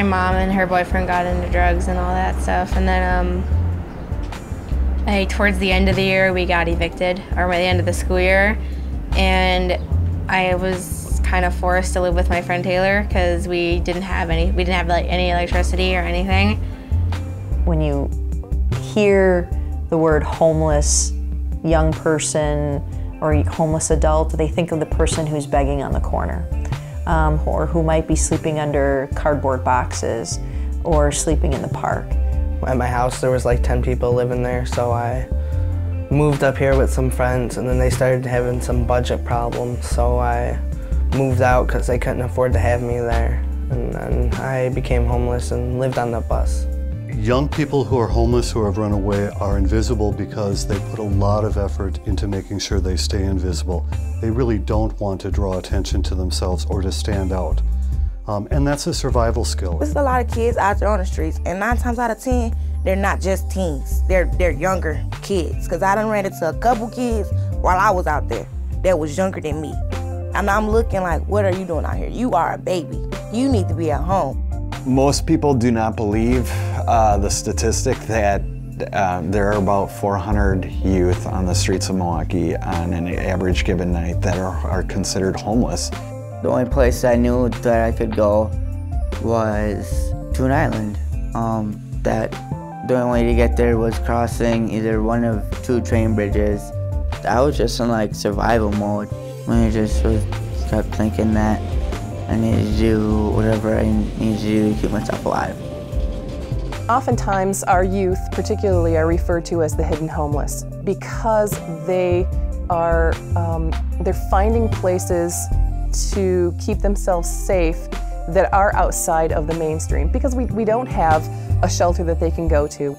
my mom and her boyfriend got into drugs and all that stuff, and then towards the end of the year we got evicted, or by the end of the school year, and I was kind of forced to live with my friend Taylor because we didn't have like any electricity or anything. When you hear the word homeless young person or homeless adult, they think of the person who's begging on the corner, or who might be sleeping under cardboard boxes or sleeping in the park. At my house there was like 10 people living there, so I moved up here with some friends, and then they started having some budget problems, so I moved out because they couldn't afford to have me there. And then I became homeless and lived on the bus. Young people who are homeless, who have run away, are invisible because they put a lot of effort into making sure they stay invisible. They really don't want to draw attention to themselves or to stand out. And that's a survival skill. There's a lot of kids out there on the streets, and 9 times out of 10, they're not just teens. They're younger kids. Because I done ran into a couple kids while I was out there that was younger than me. And I'm looking like, what are you doing out here? You are a baby. You need to be at home. Most people do not believe the statistic that there are about 400 youth on the streets of Milwaukee on an average given night that are considered homeless. The only place I knew that I could go was to an island. That the only way to get there was crossing either one of 2 train bridges. I was just in like survival mode. I just kept thinking that I needed to do whatever I needed to do to keep myself alive. Oftentimes our youth particularly are referred to as the hidden homeless because they are they're finding places to keep themselves safe that are outside of the mainstream because we don't have a shelter that they can go to.